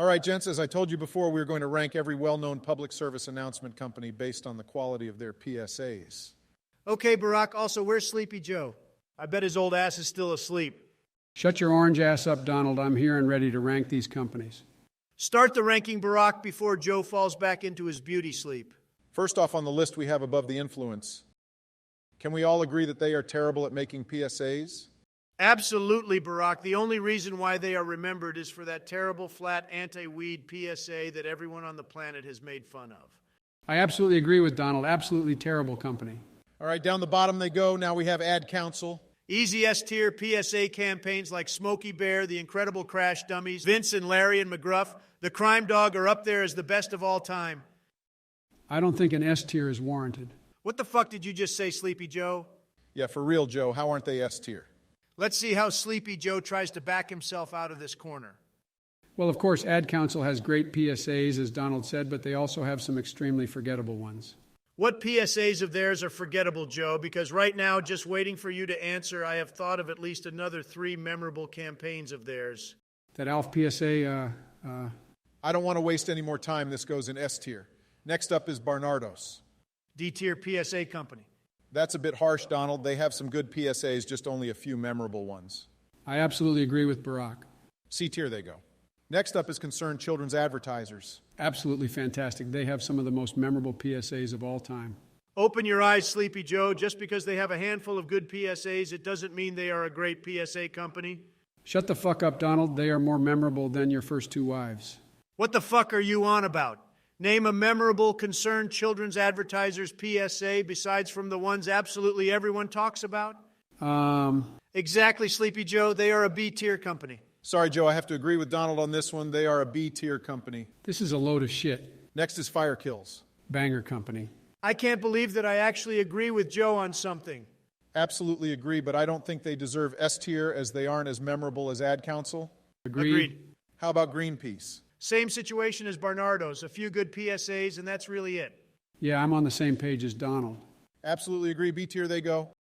right, gents, as I told you before, we were going to rank every well-known public service announcement company based on the quality of their PSAs. Okay, Barack, also, where's Sleepy Joe? I bet his old ass is still asleep. Shut your orange ass up, Donald. I'm here and ready to rank these companies. Start the ranking, Barack, before Joe falls back into his beauty sleep. First off on the list we have above the influence. Can we all agree that they are terrible at making PSAs? Absolutely, Barack. The only reason why they are remembered is for that terrible flat anti-weed PSA that everyone on the planet has made fun of. I absolutely agree with Donald. Absolutely terrible company. All right, down the bottom they go. Now we have Ad Council. Easy S-tier PSA campaigns like Smokey Bear, The Incredible Crash Dummies, Vince and Larry and McGruff, The Crime Dog are up there as the best of all time. I don't think an S tier is warranted. What the fuck did you just say, Sleepy Joe? Yeah, for real, Joe, how aren't they S tier? Let's see how Sleepy Joe tries to back himself out of this corner. Well, of course, Ad Council has great PSAs, as Donald said, but they also have some extremely forgettable ones. What PSAs of theirs are forgettable, Joe? Because right now, just waiting for you to answer, I have thought of at least another 3 memorable campaigns of theirs. That Alf PSA, I don't want to waste any more time. This goes in S tier. Next up is Barnardo's. D-tier PSA company. That's a bit harsh, Donald. They have some good PSAs, just only a few memorable ones. I absolutely agree with Barack. C tier they go. Next up is Concerned Children's Advertisers. Absolutely fantastic. They have some of the most memorable PSAs of all time. Open your eyes, Sleepy Joe. Just because they have a handful of good PSAs, it doesn't mean they are a great PSA company. Shut the fuck up, Donald. They are more memorable than your first 2 wives. What the fuck are you on about? Name a memorable Concerned Children's Advertisers PSA besides from the ones absolutely everyone talks about? Exactly, Sleepy Joe. They are a B-tier company. Sorry, Joe, I have to agree with Donald on this one. They are a B-tier company. This is a load of shit. Next is Fire Kills. Banger company. I can't believe that I actually agree with Joe on something. Absolutely agree, but I don't think they deserve S tier as they aren't as memorable as Ad Council. Agreed. How about Greenpeace? Same situation as Barnardo's. A few good PSAs, and that's really it. Yeah, I'm on the same page as Donald. Absolutely agree. B tier they go.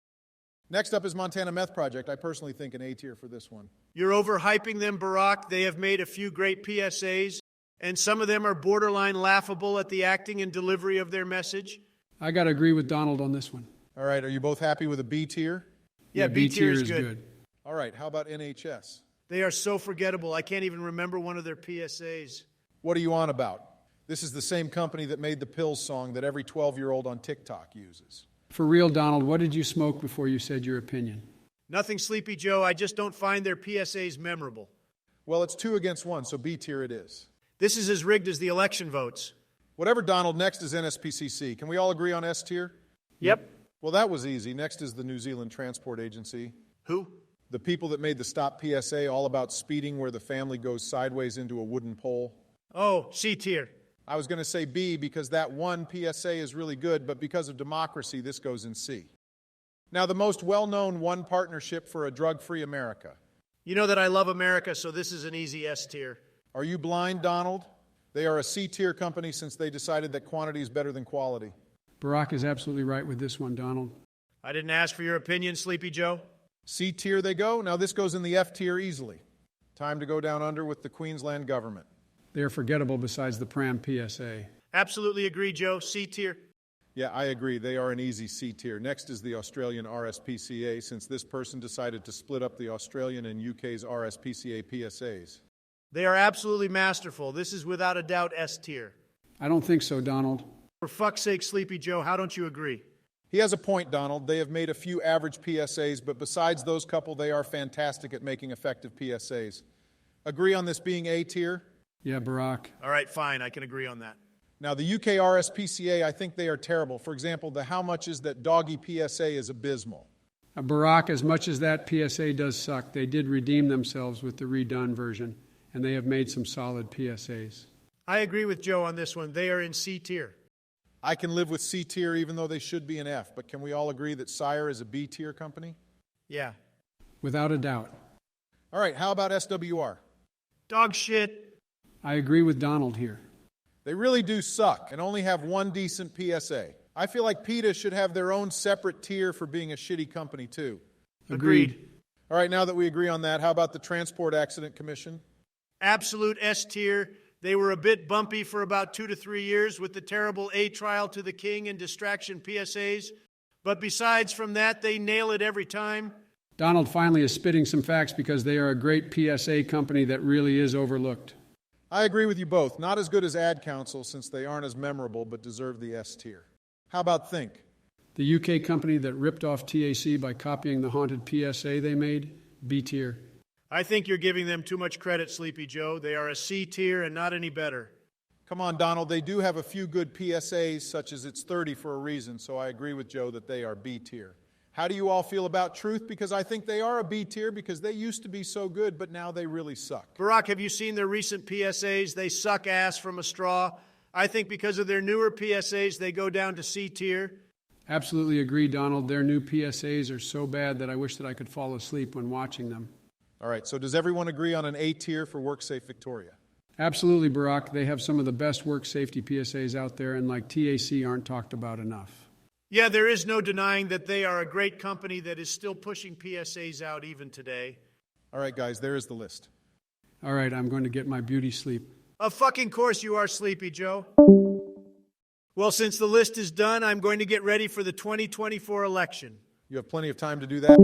Next up is Montana Meth Project. I personally think an A tier for this one. You're overhyping them, Barack. They have made a few great PSAs, and some of them are borderline laughable at the acting and delivery of their message. I got to agree with Donald on this one. All right, are you both happy with a B tier? Yeah, B tier is good. All right, how about NHS? They are so forgettable. I can't even remember one of their PSAs. What are you on about? This is the same company that made the Pills song that every 12-year-old on TikTok uses. For real, Donald, what did you smoke before you said your opinion? Nothing, Sleepy Joe. I just don't find their PSAs memorable. Well, it's 2 against 1, so B tier it is. This is as rigged as the election votes. Whatever, Donald, next is NSPCC. Can we all agree on S tier? Yep. Well, that was easy. Next is the New Zealand Transport Agency. Who? The people that made the Stop PSA, all about speeding where the family goes sideways into a wooden pole. Oh, C tier. I was going to say B because that one PSA is really good, but because of democracy, this goes in C. Now, the most well-known one partnership for a drug-free America. You know that I love America, so this is an easy S tier. Are you blind, Donald? They are a C-tier company since they decided that quantity is better than quality. Barack is absolutely right with this one, Donald. I didn't ask for your opinion, Sleepy Joe. C-tier they go. Now this goes in the F tier easily. Time to go down under with the Queensland government. They are forgettable besides the Pram PSA. Absolutely agree, Joe. C tier. Yeah, I agree. They are an easy C tier. Next is the Australian RSPCA, since this person decided to split up the Australian and UK's RSPCA PSAs. They are absolutely masterful. This is without a doubt S tier. I don't think so, Donald. For fuck's sake, Sleepy Joe, how don't you agree? He has a point, Donald. They have made a few average PSAs, but besides those couple, they are fantastic at making effective PSAs. Agree on this being A tier? Yeah, Barack. All right, fine. I can agree on that. Now, the UK RSPCA, I think they are terrible. For example, the how much is that doggy PSA is abysmal. Barack, as much as that PSA does suck, they did redeem themselves with the redone version, and they have made some solid PSAs. I agree with Joe on this one. They are in C tier. I can live with C tier even though they should be an F, but can we all agree that Sire is a B tier company? Yeah. Without a doubt. All right, how about SWR? Dog shit. I agree with Donald here. They really do suck and only have one decent PSA. I feel like PETA should have their own separate tier for being a shitty company too. Agreed. All right, now that we agree on that, how about the Transport Accident Commission? Absolute S tier. They were a bit bumpy for about 2 to 3 years with the terrible A trial to the king and distraction PSAs. But besides from that, they nail it every time. Donald finally is spitting some facts because they are a great PSA company that really is overlooked. I agree with you both. Not as good as Ad Council since they aren't as memorable but deserve the S tier. How about Think? The UK company that ripped off TAC by copying the haunted PSA they made, B tier. I think you're giving them too much credit, Sleepy Joe. They are a C tier and not any better. Come on, Donald. They do have a few good PSAs, such as It's 30 for a reason, so I agree with Joe that they are B tier. How do you all feel about Truth? Because I think they are a B tier because they used to be so good, but now they really suck. Barack, have you seen their recent PSAs? They suck ass from a straw. I think because of their newer PSAs, they go down to C tier. Absolutely agree, Donald. Their new PSAs are so bad that I wish that I could fall asleep when watching them. All right, so does everyone agree on an A tier for WorkSafe Victoria? Absolutely, Barack. They have some of the best work safety PSAs out there, and like TAC, aren't talked about enough. Yeah, there is no denying that they are a great company that is still pushing PSAs out even today. All right, guys, there is the list. All right, I'm going to get my beauty sleep. Of fucking course you are, Sleepy Joe. Well, since the list is done, I'm going to get ready for the 2024 election. You have plenty of time to do that.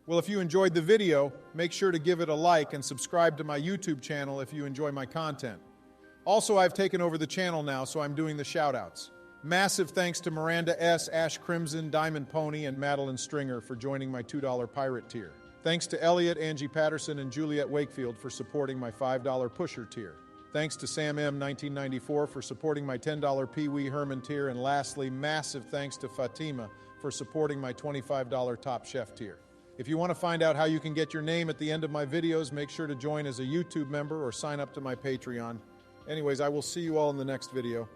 Well, if you enjoyed the video, make sure to give it a like and subscribe to my YouTube channel if you enjoy my content. Also, I've taken over the channel now, so I'm doing the shout-outs. Massive thanks to Miranda S., Ash Crimson, Diamond Pony, and Madeline Stringer for joining my $2 pirate tier. Thanks to Elliot, Angie Patterson, and Juliet Wakefield for supporting my $5 pusher tier. Thanks to Sam M. 1994 for supporting my $10 Pee Wee Herman tier. And lastly, massive thanks to Fatima for supporting my $25 Top Chef tier. If you want to find out how you can get your name at the end of my videos, make sure to join as a YouTube member or sign up to my Patreon. Anyways, I will see you all in the next video.